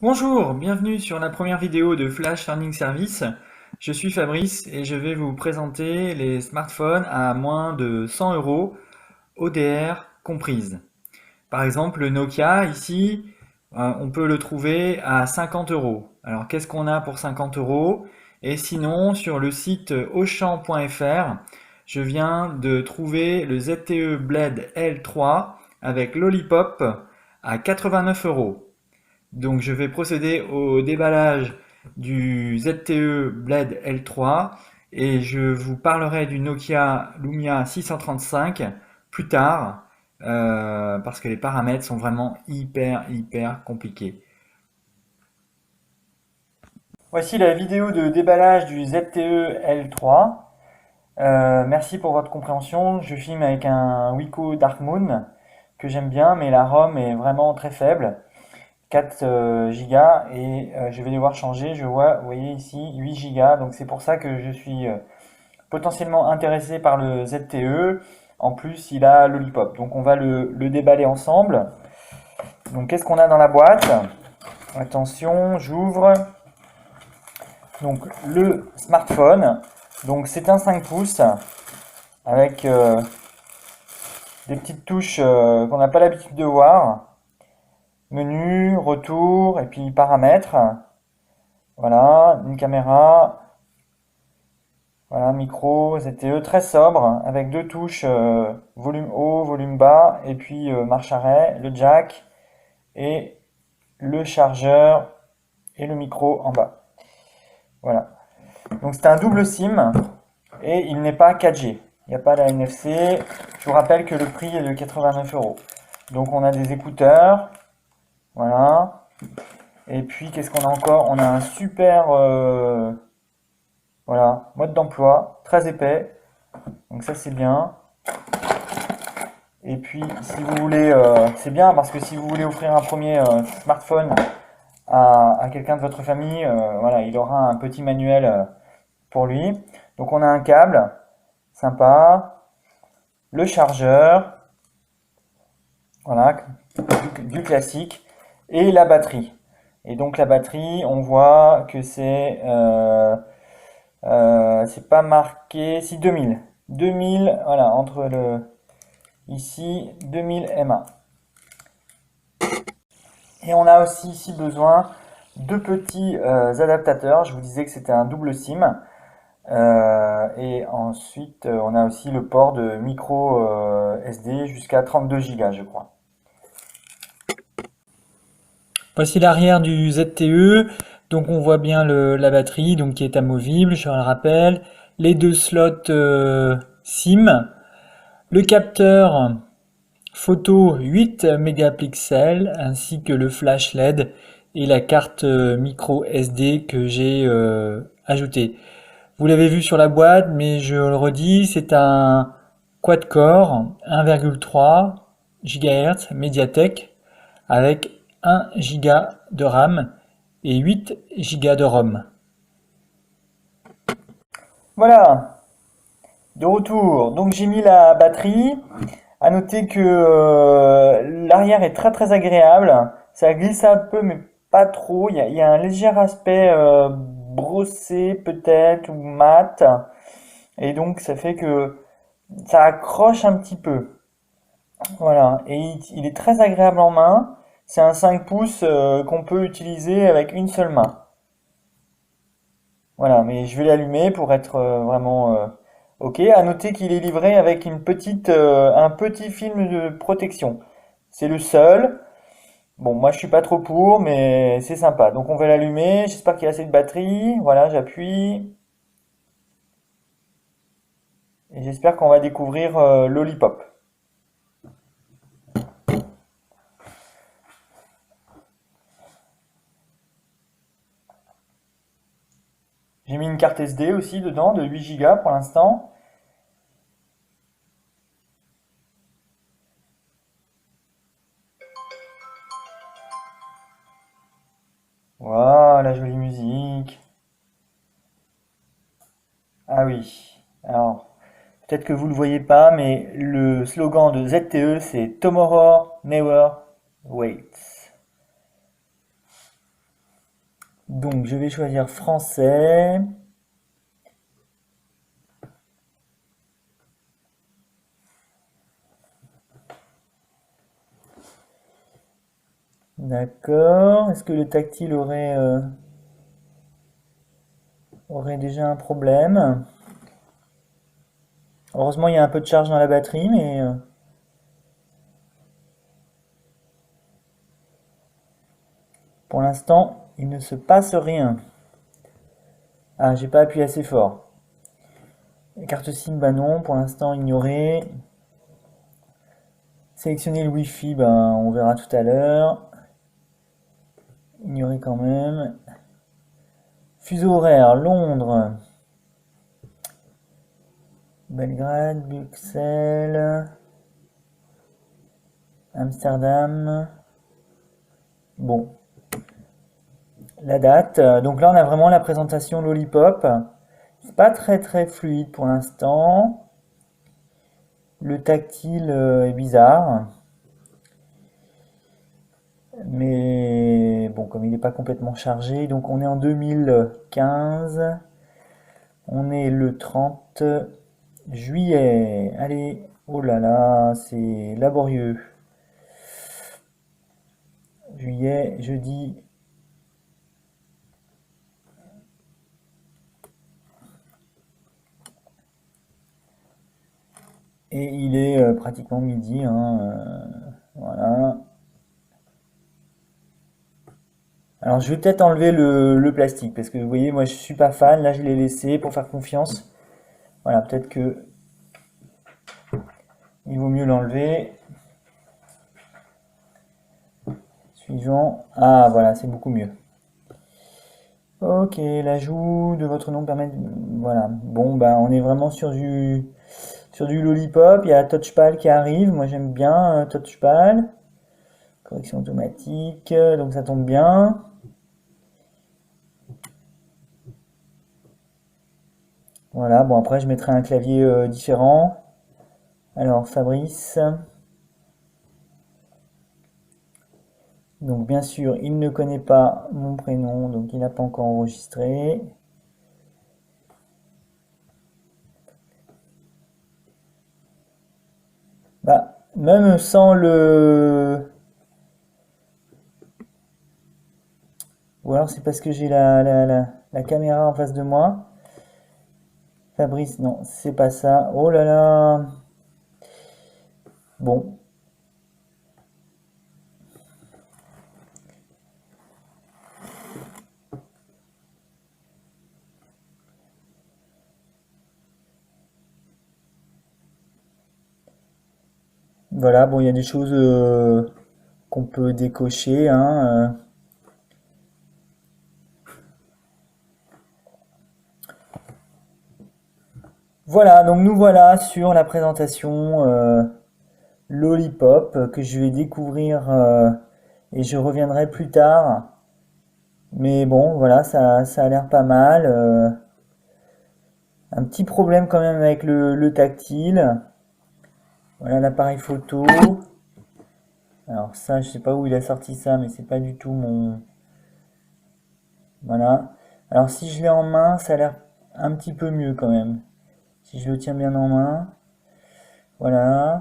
Bonjour, bienvenue sur la première vidéo de Flash Learning Service. Je suis Fabrice et je vais vous présenter les smartphones à moins de 100 euros, ODR comprise. Par exemple, le Nokia, ici, on peut le trouver à 50 euros. Alors, qu'est-ce qu'on a pour 50 euros? Et sinon, sur le site auchan.fr, je viens de trouver le ZTE Blade L3 avec Lollipop à 89 euros. Donc je vais procéder au déballage du ZTE Blade L3 et je vous parlerai du Nokia Lumia 635 plus tard parce que les paramètres sont vraiment hyper compliqués. Voici la vidéo de déballage du ZTE L3. Merci pour votre compréhension. Je filme avec un Wiko Dark Moon que j'aime bien, mais la ROM est vraiment très faible. 4 Go et je vais devoir changer, je vois, vous voyez ici 8 Go, donc c'est pour ça que je suis potentiellement intéressé par le ZTE. En plus, il a Lollipop, donc on va le déballer ensemble. Donc qu'est-ce qu'on a dans la boîte? Attention, j'ouvre. Donc le smartphone, donc c'est un 5 pouces avec des petites touches qu'on n'a pas l'habitude de voir. Menu, retour et puis paramètres. Voilà, une caméra, voilà, micro, ZTE très sobre, avec deux touches, volume haut, volume bas, et puis marche arrêt, le jack, et le chargeur, et le micro en bas. Voilà. Donc c'est un double SIM, et il n'est pas 4G. Il n'y a pas la NFC. Je vous rappelle que le prix est de 89 euros. Donc on a des écouteurs, voilà. Et puis qu'est-ce qu'on a encore? On a un super voilà, mode d'emploi, très épais, donc ça c'est bien. Et puis si vous voulez, c'est bien parce que si vous voulez offrir un premier smartphone à quelqu'un de votre famille, voilà, il aura un petit manuel pour lui. Donc on a un câble, sympa, le chargeur, voilà, du classique, et la batterie. Et donc la batterie, on voit que c'est pas marqué, si 2000. 2000, voilà, entre ici 2000 mAh. Et on a aussi ici besoin de petits adaptateurs. Je vous disais que c'était un double SIM. Et ensuite, on a aussi le port de micro SD jusqu'à 32 Go, je crois. Voici l'arrière du ZTE. Donc on voit bien la batterie donc qui est amovible, je le rappelle. Les deux slots SIM. Le capteur photo 8 mégapixels ainsi que le flash LED et la carte micro SD que j'ai ajoutée. Vous l'avez vu sur la boîte, mais je le redis, c'est un quad-core 1,3 GHz Mediatek avec 1 Go de RAM et 8 Go de ROM. Voilà, de retour. Donc j'ai mis la batterie. À noter que l'arrière est très agréable. Ça glisse un peu, mais pas trop. Il y a un léger aspect brossé peut-être ou mat. Et donc ça fait que ça accroche un petit peu. Voilà. Et il est très agréable en main. C'est un 5 pouces qu'on peut utiliser avec une seule main. Voilà, mais je vais l'allumer pour être vraiment ok. À noter qu'il est livré avec un petit film de protection. C'est le seul. Bon, moi je suis pas trop pour, mais c'est sympa. Donc on va l'allumer. J'espère qu'il y a assez de batterie. Voilà, j'appuie. Et j'espère qu'on va découvrir Lollipop. J'ai mis une carte SD aussi dedans de 8 Go pour l'instant. Voilà, la jolie musique. Ah oui. Alors, peut-être que vous ne le voyez pas, mais le slogan de ZTE, c'est Tomorrow Never Waits. Donc je vais choisir français. D'accord. Est-ce que le tactile aurait déjà un problème? Heureusement, il y a un peu de charge dans la batterie, mais pour l'instant, il ne se passe rien. Ah, j'ai pas appuyé assez fort. Carte SIM, bah non, pour l'instant ignoré. Sélectionner le Wi-Fi, ben on verra tout à l'heure. Ignorer quand même. Fuseau horaire, Londres, Belgrade, Bruxelles, Amsterdam. Bon, la date. Donc là, on a vraiment la présentation Lollipop. C'est pas très très fluide pour l'instant. Le tactile est bizarre. Mais bon, comme il n'est pas complètement chargé, donc on est en 2015. On est le 30 juillet. Allez, oh là là, c'est laborieux. Juillet, jeudi. Et il est pratiquement midi, hein, voilà. Alors je vais peut-être enlever le plastique parce que vous voyez, moi je suis pas fan. Là je l'ai laissé pour faire confiance. Voilà, peut-être que il vaut mieux l'enlever. Suivant. Ah voilà, c'est beaucoup mieux. Ok, l'ajout de votre nom permet. Voilà. Bon, bah on est vraiment sur du Lollipop. Il y a Touchpal qui arrive. Moi j'aime bien Touchpal. Correction automatique. Donc ça tombe bien. Voilà. Bon, après je mettrai un clavier différent. Alors, Fabrice. Donc, bien sûr, il ne connaît pas mon prénom, donc il n'a pas encore enregistré. Bah, même sans le... Ou alors c'est parce que j'ai la caméra en face de moi. Fabrice, non, c'est pas ça. Oh là là. Bon, voilà, bon, il y a des choses qu'on peut décocher, hein. Voilà, donc nous voilà sur la présentation Lollipop que je vais découvrir et je reviendrai plus tard. Mais bon, voilà, ça a l'air pas mal. Un petit problème quand même avec le tactile. Voilà l'appareil photo. Alors ça, je sais pas où il a sorti ça, mais c'est pas du tout mon... Voilà. Alors si je l'ai en main, ça a l'air un petit peu mieux quand même. Si je le tiens bien en main. Voilà.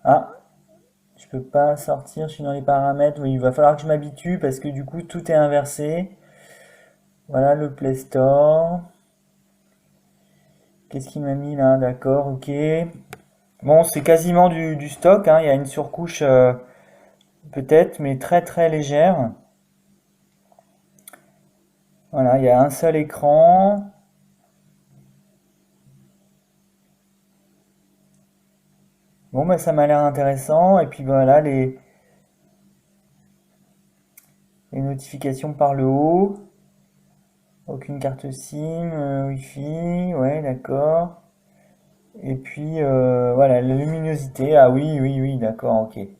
Ah, je peux pas sortir, je suis dans les paramètres. Oui, il va falloir que je m'habitue parce que du coup tout est inversé. Voilà le Play Store. Qu'est-ce qu'il m'a mis là? D'accord, ok. Bon, c'est quasiment du stock, hein. Il y a une surcouche peut-être, mais très très légère. Voilà, il y a un seul écran. Bon, bah, ça m'a l'air intéressant. Et puis voilà, les notifications par le haut. Aucune carte SIM, Wi-Fi, ouais, d'accord. Et puis voilà, la luminosité. Ah oui, oui, oui, d'accord, ok. On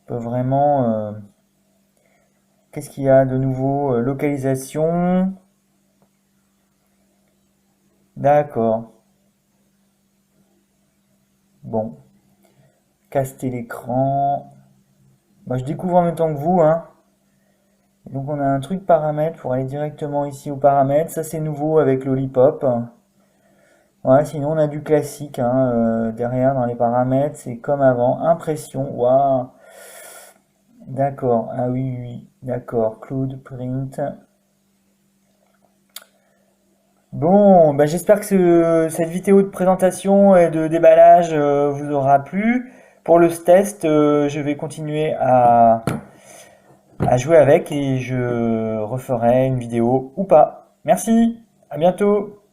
peut vraiment. Qu'est-ce qu'il y a de nouveau? Localisation. D'accord. Bon. Caster l'écran. Bah, je découvre en même temps que vous, hein. Donc on a un truc paramètres pour aller directement ici aux paramètres. Ça c'est nouveau avec Lollipop. Ouais, sinon on a du classique hein, derrière dans les paramètres. C'est comme avant. Impression. Waouh. D'accord. Ah oui, oui, oui. D'accord. Cloud print. Bon, bah j'espère que cette vidéo de présentation et de déballage vous aura plu. Pour le test, je vais continuer à jouer avec et je referai une vidéo ou pas. Merci, à bientôt.